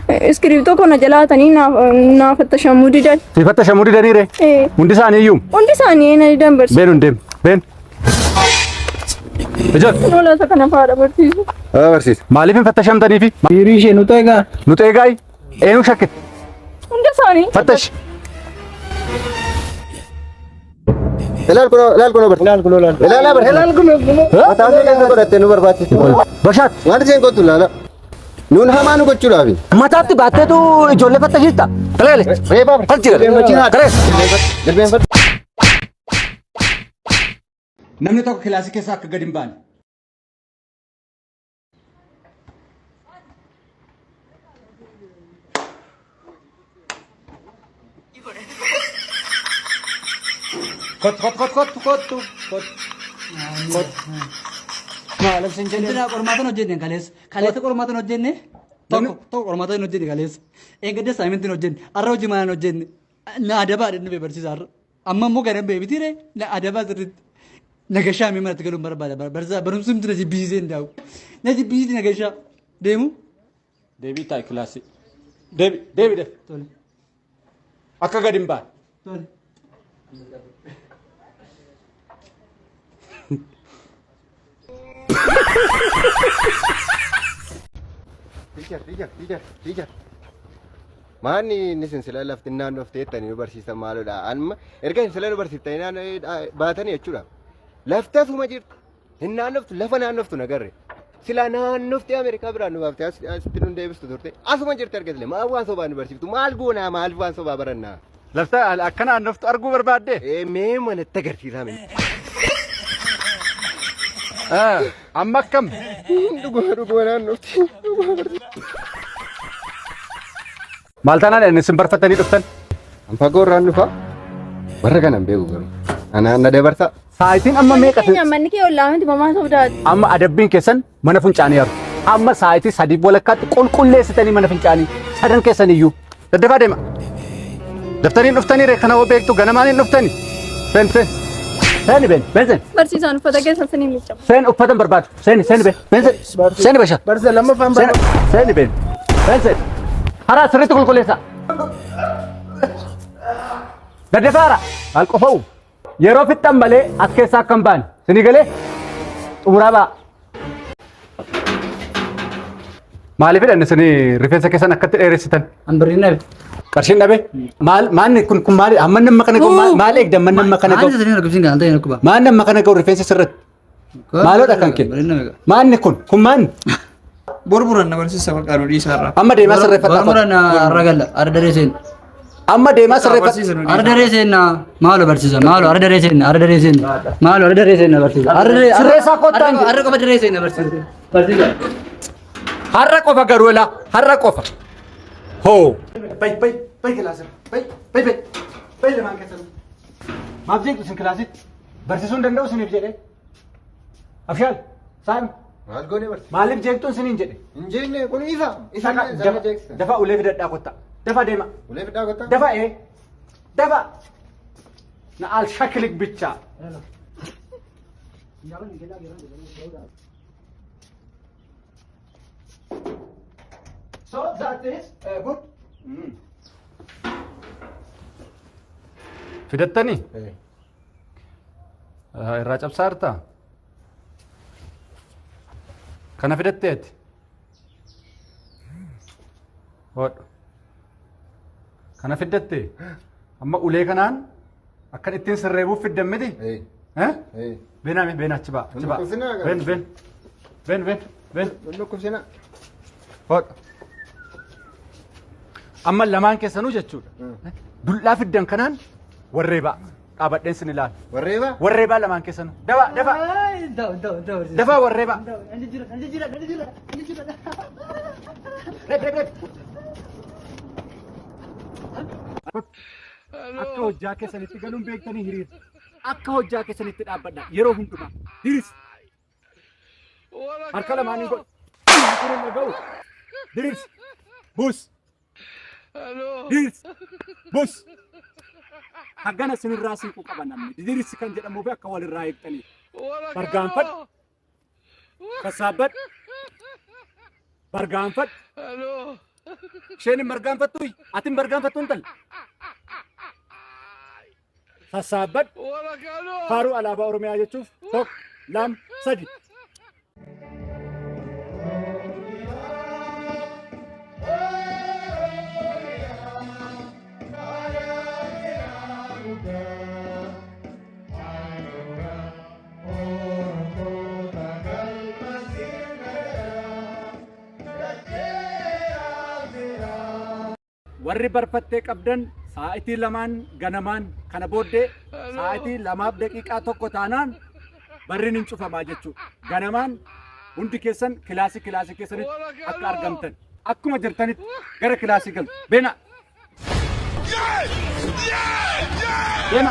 Iskiriiptoo kana jalaatanii naaf fattashamuu didan. Si fattashamuu didanii ree? Hundi isaanii iyyuu? Hundi isaanii na didan barsiisa. Been hundeen been. Ejat. Noolata kana faadha barsiisu. Barsiisa. Maaliif hin fattashamtaniifi? Hiriirri ishee nuti egaa. Nuti egaa eenyu shakkit? Hundi isaanii. Fattash. Ilaal kuno bar. Ilaal kuno. Mataanni keessa godhattee nu barbaachisa. Bashaat. Wanti isheen kottu ilaala. Nuun hamaa nu gochuudhaafi. Mataatti baatteetu ijoollee fattashiista. Kaleele. Reebaa bar. Kaleele. Namni tokko kilaasii keessaa akka gadi hin baane. Kottu. Maal ibsin jedhee? Intina qormaatan hojjenne kaleessa qormaatan hojjenne tokko qormaatan hojjenne kaleessa. Eeggadde saamintiin hojjenne arra hojii maalan hojjenne na adabaa dhenne barsiisa arra. Amma immoo gara beebitiire na adabaa sirriitti. Nagashaa mi mana tigaluun barbaada barumsi miti na jibbisiisee hin daa'u. Na jibbisiisee nagashaa deemu. Deebii taa'e kilaasii. Deebii. Tole. Akka gadi hin baane. Tole. Teacher. Maanni inni sinsila lafti naannoo teettanii nu barsiisan maalodha. Amma erga sinsila nu barsiiftanii naannoo baatanii jechuudha. Lafti asuma jirtu. Hin naannoftu lafa naannoftu nagarre. Sila naannofti Ameerikaa biraan nu baaftee asitti nu deebistu turte. Asuma jirti argatile. Maal waan sobaa nu barsiiftu? Maal goonaa? Maal waan sobaa barannaa? Lafta akka naannoftu arguu barbaadde? Mee manatti agarsiisaa mee? Amma akkam? Dhuguma naannofti. Maal taanaan inni isin barfattanii dhuftan? Fagoo irraan dhufa. Warra kana hin beeku garuu. Anaan na dabarsa. Saayitiin amma meeqa? Manni kee ollaa miti mamaa sodaati. Amma adabbiin keessan mana fincaanii jiru. Amma saayitii sadii walakkaatti qulqulleessitanii mana fincaanii sadan keessan iyyuu. Daddafaa deema. Daftanii dhuftanii ree kana hoo beektu ganamaan hin dhuftanii. Seeni Ben. Barsiisaan uffata keessa sinii miiccamu. Seen uffatan barbaadu. Seeni Ben. Seeni Bashaat. Barsiisa lammaffaan barbaada. Seeni Ben. Haraa sirriitti qulqulleessa. Daddafaa haal qofa'u. Yeroo fixxan malee as keessaa akka hin baane. Sinii galee xumuraa ba'a. Maaliif hidhanne sinii rifeensa keessan akkatti dheeressitan? Hanbariin dhabe. Qarshiin dhabe? Maanni kun maali? Amma nama kana ga'u maal eegdan man nama kana ga'u? Maanni sanii argisiin galantaa hin arkuba. Maan nama kana ga'u rifeensa sirratti? Maaloodha kan kennu? Maanni kun maanni? Borburan na barsiisa maqaan odii isaarraa. Amma deemaa sirreeffata. Borburan arragalla ardaree seen. Amma deemaa sirreeffata. Ardaree seen maalo barsiisa maalo ardaree seen maalo ardaree seen barsiisa. Sirreessaa kottaan. Arra qofa daree seen barsiisa. Barsiisa. Har'a qofa garuu laa har'a qofa. Hoo. Bai kilaasira. Bai lamaan keessan. Maaf jeeqtu isin kilaasitti. Barsiisuun danda'u isiniif jedhee. Abshaal. Saan. Maal goone barsiisa? Maaliif jeeqtuun isiniin jedhe? Hin jeeqne kun isa. Dafa ulee fidadhaa kottaa. Dafa deema. Ulee fidhaa kottaa? Dafa dafa. Na al shaklik bicha. So that is good. Fidattanii? Irraa cabsaa jirtaa? Kana fidatteeti? Hodhu. Kana fiddattee? Amma ulee kanaan akkan ittiin sirreebuuf fiddan miti? Been achi ba'a. Ben. Lukkubsina. Hodhu. Amma lamaan keessanuu jechuudha. Dullaa fiddan kanaan warreebaa. Dhaabadheen sin ilaala. Warreebaa? Warreebaa lamaan keessanuu. Dafa. Dafa warreebaa. Akka hojjaa keessanitti galuun beektanii hiriira. Akka hojjaa keessanitti dhaabbadhaa yeroo hundumaa. Diris. Harka lamaanii godhu. Diris. Bus. Diris. Bus. Haggana sinirraa siiquu qaba namni. Diris kan jedhamuu fi akka walirraa eegtanii. Bargaanfadhu. Kassaabbadhu. Bargaanfadhu. Isheen margaan fattuuyi. Atin margaan fattuun tal. Sassaabbadhu. Faaruu alaabaa Oromiyaa jechuuf tokko, lama, sadi. Warri barfattee qabdan sa'aatii lamaan ganamaan kana booddee sa'aatii 2 daqiiqaa tokko taanaan barriin hin cufamaa jechuudha. Ganamaan hundi keessan kilaasii keessanitti akka argamtan akkuma jirtanitti gara kilaasii galu. Beena. Beena.